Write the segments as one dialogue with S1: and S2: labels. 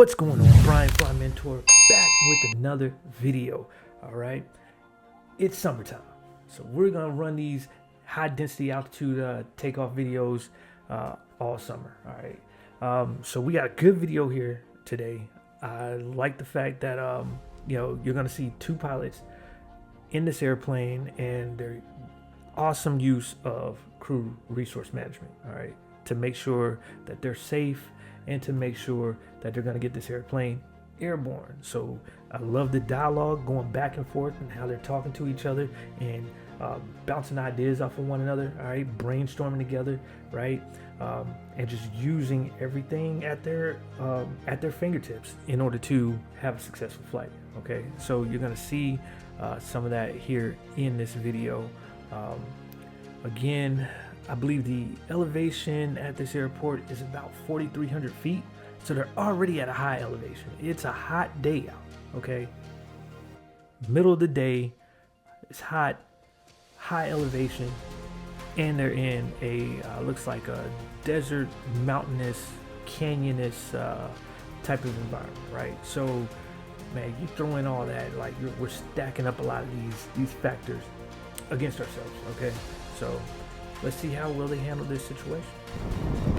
S1: What's going on? Brian Fly Mentor back with another video. All right, it's summertime, so we're gonna run these high density altitude takeoff videos all summer. All right, so we got a good video here today. I like the fact that you're gonna see two pilots in this airplane and their awesome use of crew resource management. All right, to make sure that they're safe and to make sure that they're going to get this airplane airborne. So I love the dialogue going back and forth and how they're talking to each other and bouncing ideas off of one another. All right, brainstorming together, right, and just using everything at their fingertips in order to have a successful flight. Okay, so you're going to see some of that here in this video. Again, I believe the elevation at this airport is about 4,300 feet. So they're already at a high elevation. It's a hot day out, okay? Middle of the day, it's hot, high elevation, and they're in a, looks like a desert, mountainous, canyonous type of environment, right? So, man, you throw in all that, like we're stacking up a lot of these factors against ourselves, okay? So, let's see how well they handle this situation.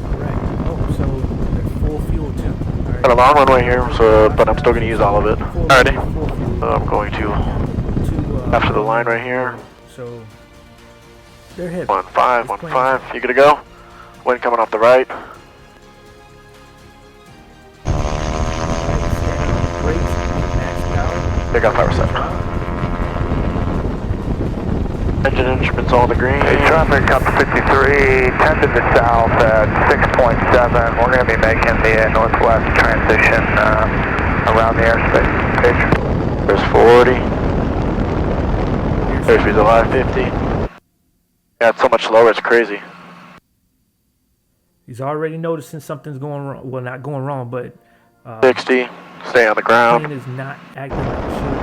S1: All right. Oh, so they're full fuel too. All right.
S2: Got a long runway here, so but I'm still going to use all of it. Alrighty. I'm going to after the line right here.
S1: So they're heavy.
S2: 15, 15. You good to go? Wind coming off the right. They got power set. Engine instruments all the green.
S3: Hey, traffic up 53, 10 to the south at 6.7. We're going to be making the northwest transition around the airspace. Page.
S2: There's 40. Airspeed's alive 50. Yeah, it's so much lower, it's crazy.
S1: He's already noticing something's going wrong. Well, not going wrong, but
S2: 60. Stay on the ground.
S1: Plane is not acting like it should.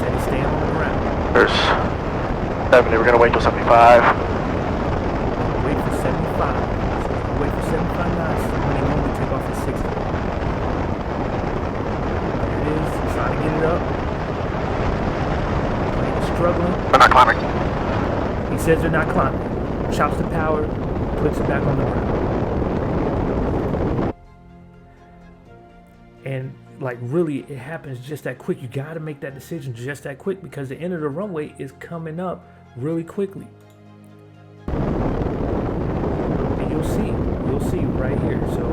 S1: Said he's staying on the ground.
S2: There's 70, we're going to wait till 75.
S1: Wait for 75. So wait for 75 knots when they normally take off at 60. There it is. He's trying to get it up. Plane is struggling.
S2: They're not climbing.
S1: He says they're not climbing. Chops the power, puts it back on the ground. And like really, it happens just that quick. You got to make that decision just that quick because the end of the runway is coming up really quickly. And you'll see right here. So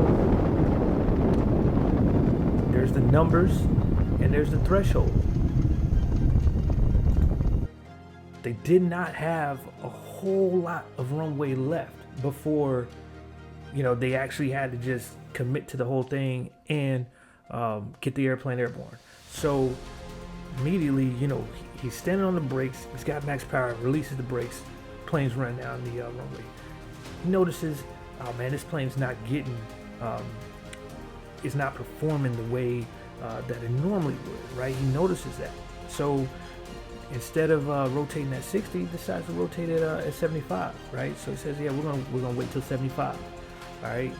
S1: there's the numbers and there's the threshold. They did not have a whole lot of runway left before, they actually had to just commit to the whole thing and get the airplane airborne. So immediately, he's standing on the brakes. He's got max power, releases the brakes. Plane's running down the runway. He notices, oh man, this plane's not getting, it's not performing the way that it normally would, right? He notices that. So instead of rotating at 60, he decides to rotate it at 75, right? So he says, yeah, we're gonna wait till 75. All right.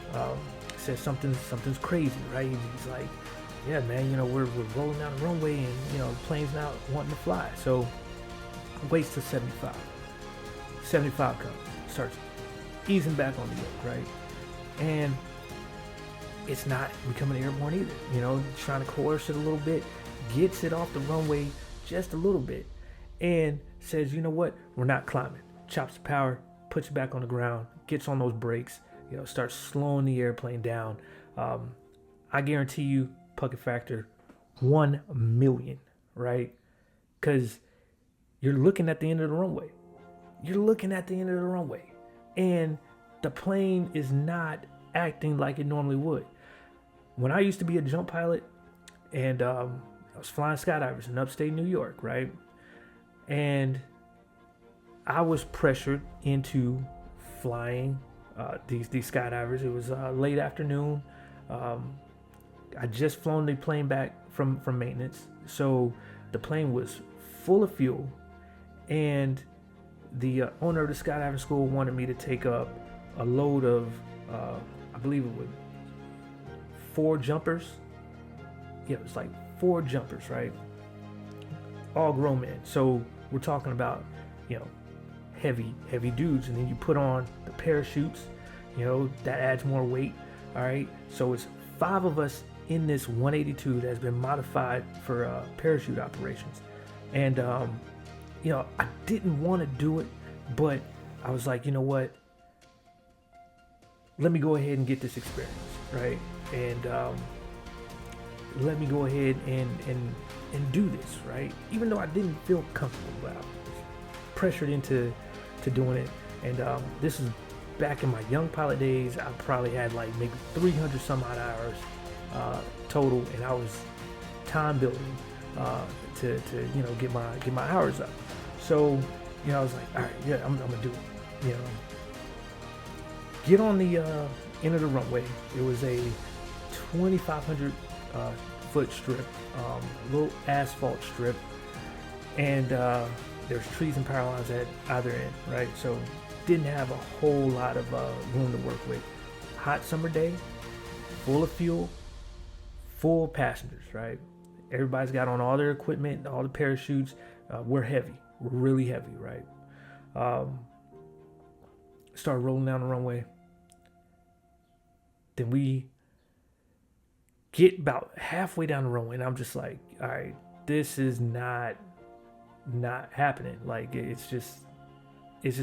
S1: Says something's crazy, right? He's like, yeah, man, we're rolling down the runway and the plane's not wanting to fly. So waits till 75. 75 comes, starts easing back on the yoke, right? And it's not becoming airborne either. Trying to coerce it a little bit, gets it off the runway just a little bit, and says, you know what? We're not climbing. Chops the power, puts it back on the ground, gets on those brakes. Start slowing the airplane down. I guarantee you, pucket factor 1 million, right? Because you're looking at the end of the runway. And the plane is not acting like it normally would. When I used to be a jump pilot, and I was flying skydivers in upstate New York, right? And I was pressured into flying these skydivers. It was late afternoon. I just flown the plane back from maintenance, so the plane was full of fuel, and the owner of the skydiving school wanted me to take up a load of I believe it was 4 jumpers. Yeah, it was like 4 jumpers, right? All grown men. So we're talking about, heavy dudes. And then you put on the parachutes, that adds more weight. All right. So it's 5 of us in this 182 that's been modified for parachute operations. And, I didn't want to do it, but I was like, you know what? Let me go ahead and get this experience, right? And let me go ahead and do this, right? Even though I didn't feel comfortable, but I was pressured into doing it. And this is back in my young pilot days. I probably had like maybe 300 some odd hours total, and I was time building to get my hours up. So I was like, all right, yeah, I'm gonna do it. Get on the end of the runway. It was a 2,500 foot strip, little asphalt strip, and there's trees and power lines at either end, right? So didn't have a whole lot of room to work with. Hot summer day, full of fuel, full passengers, right? Everybody's got on all their equipment, all the parachutes. We're heavy. We're really heavy, right? Started rolling down the runway. Then we get about halfway down the runway, and I'm just like, all right, this is not happening. Like, it's just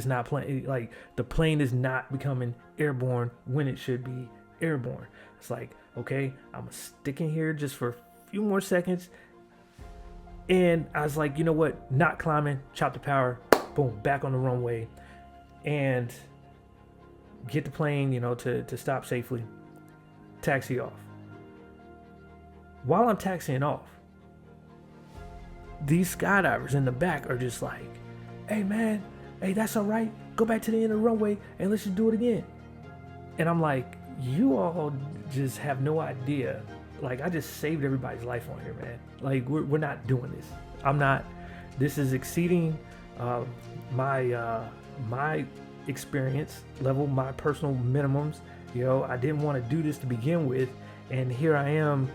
S1: not playing. Like, the plane is not becoming airborne when it should be airborne. It's like, okay, I'm gonna stick in here just for a few more seconds. And I was like, you know what? Not climbing, chop the power, boom, back on the runway, and get the plane, to stop safely, taxi off. While I'm taxiing off, these skydivers in the back are just like, hey man, hey, that's all right. Go back to the end of the runway and let's just do it again. And I'm like, you all just have no idea. Like, I just saved everybody's life on here, man. Like, we're not doing this. I'm not. This is exceeding my experience level, my personal minimums. I didn't want to do this to begin with, and here I am,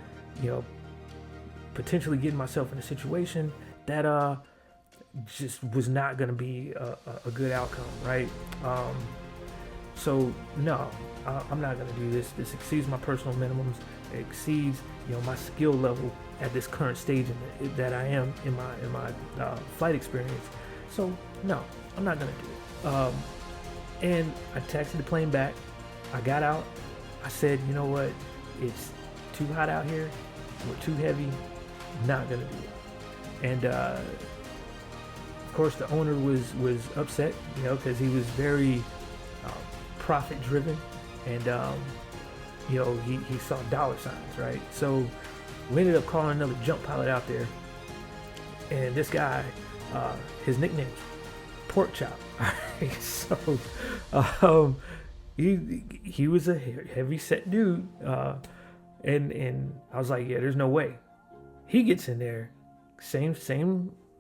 S1: potentially getting myself in a situation that just was not going to be a good outcome, right? So no, I'm not going to do this. This exceeds my personal minimums. It exceeds, my skill level at this current stage that I am in my flight experience. So no, I'm not going to do it. And I taxied the plane back. I got out. I said, you know what? It's too hot out here. We're too heavy. Not going to do it. And of course, the owner was upset, because he was very profit driven, and he saw dollar signs, right? So we ended up calling another jump pilot out there, and this guy, his nickname is Pork Chop. So he was a heavy set dude, and I was like, yeah, there's no way. He gets in there, same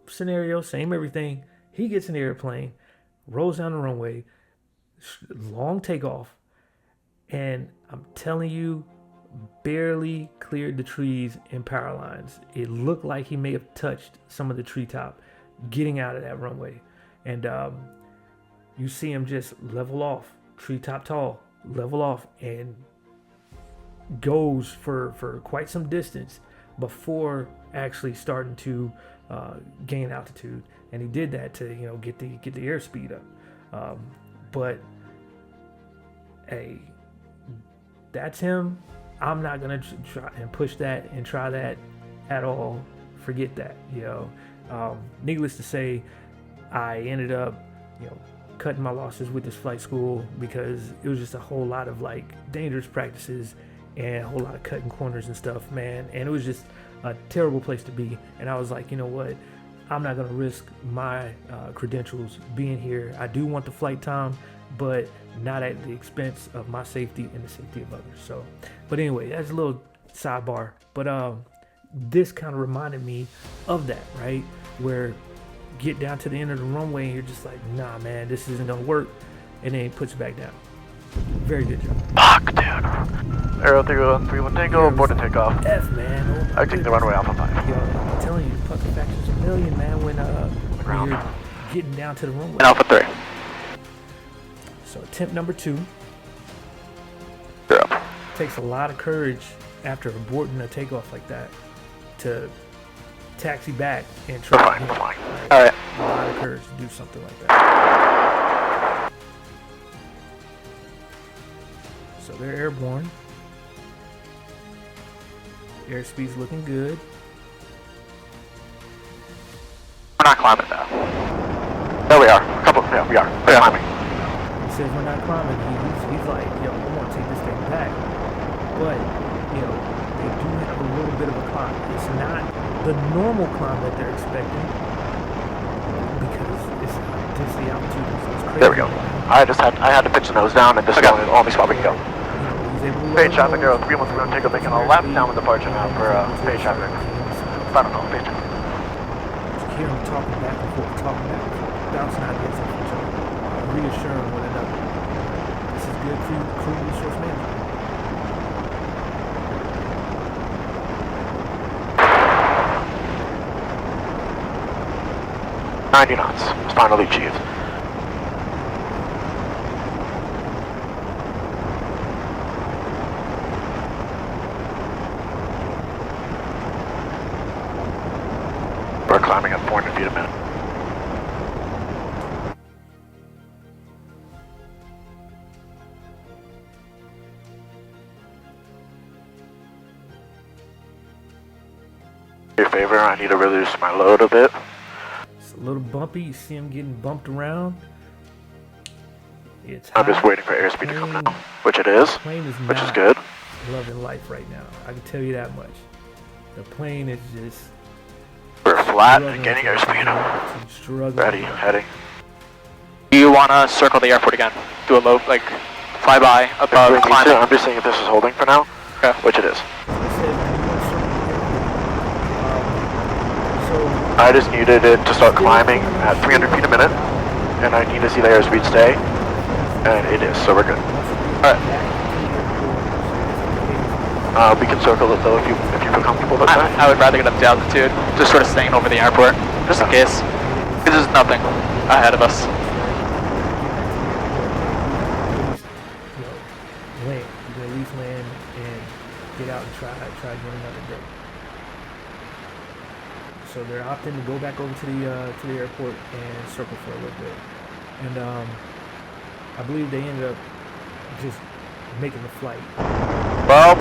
S1: scenario, same everything. He gets in the airplane, rolls down the runway, long takeoff, and I'm telling you, barely cleared the trees and power lines. It looked like he may have touched some of the treetop getting out of that runway. And you see him just level off, treetop tall, level off, and goes for quite some distance before actually starting to gain altitude. And he did that to get the airspeed up. But hey, that's him. I'm not gonna try and push that and try that at all. Forget that. Needless to say, I ended up cutting my losses with this flight school because it was just a whole lot of dangerous practices and a whole lot of cutting corners and stuff, man. And it was just a terrible place to be. And I was like, you know what? I'm not going to risk my credentials being here. I do want the flight time, but not at the expense of my safety and the safety of others. So, but anyway, that's a little sidebar. But this kind of reminded me of that, right? Where get down to the end of the runway and you're just like, nah, man, this isn't going to work. And then it puts it back down. Very good job.
S2: Fuck, dude. Aero 331 Tango, abort and takeoff.
S1: F, man. Oh,
S2: I take the runway Alpha 5.
S1: yo, I'm telling you, fucking factors a million, man, when you're getting down to the runway.
S2: And Alpha 3.
S1: So attempt number 2.
S2: 0.
S1: Takes a lot of courage after aborting a takeoff like that to taxi back and try
S2: We're fine,
S1: again.
S2: we're fine. Alright.
S1: A lot of courage to do something like that. So they're airborne. Airspeed's looking good.
S2: We're not climbing though. There we are. Yeah, we are. We're climbing.
S1: He says we're not climbing. He's like, yo, I want to take this thing back. But, you know, they do have a little bit of a climb. It's not the normal climb that they're expecting because it's density altitude. So it's crazy.
S2: There we go. I had to pitch the nose down and this is the only spot we can go. Phase traffic, Aero 313 Tango making a left downwind departure now for phase traffic. I don't know, phase traffic.
S1: You hear them talking back and forth, bouncing ideas off each other, reassuring one another. This is good crew resource management.
S2: $90 knots. It's finally achieved. We're climbing at 400 feet a minute. Your favor, I need to reduce my load a bit.
S1: It's a little bumpy. You see him getting bumped around. It's
S2: I'm just
S1: hot.
S2: waiting for airspeed to come down, which it is,
S1: Plane is
S2: which is
S1: not
S2: good.
S1: loving life right now. I can tell you that much. The plane is just
S2: We're flat
S1: struggling
S2: and getting
S1: to-
S2: airspeed.
S1: struggling.
S2: Ready, heading.
S4: Do you want to circle the airport again? Do a low, like, flyby above climbing?
S2: I'm just seeing if this is holding for now,
S4: Okay.
S2: which it is.
S1: So
S2: I just needed it to start climbing at 300 feet a minute, and I need to see the airspeed stay, and it is, so we're good. We can circle it though if you feel comfortable with that.
S4: I would rather get up to altitude, just sort of staying over the airport, just in case. Because there's nothing ahead of us.
S1: Land. You can at least land and get out and try again another day. So they're opting to go back over to the airport and circle for a little bit. And I believe they ended up just making the flight.
S2: Well,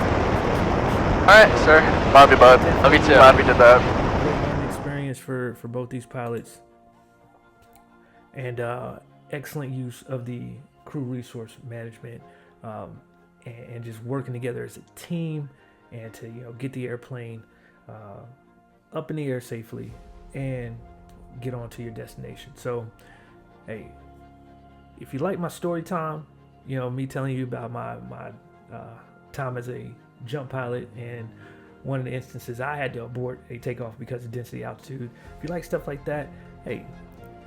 S4: Alright, sir.
S2: love you, bud.
S4: Love you too.
S2: Glad we did that.
S1: Great learning experience for both these pilots. And excellent use of the crew resource management and just working together as a team and to get the airplane up in the air safely and get on to your destination. So hey, if you like my story time, me telling you about my time as a jump pilot and one of the instances I had to abort a takeoff because of density altitude, if you like stuff like that, hey,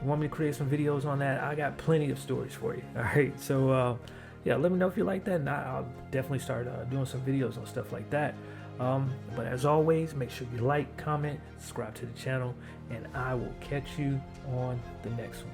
S1: you want me to create some videos on that? I got plenty of stories for you. All right, so yeah, let me know if you like that, and I'll definitely start doing some videos on stuff like that. But as always, make sure you like, comment, subscribe to the channel, and I will catch you on the next one.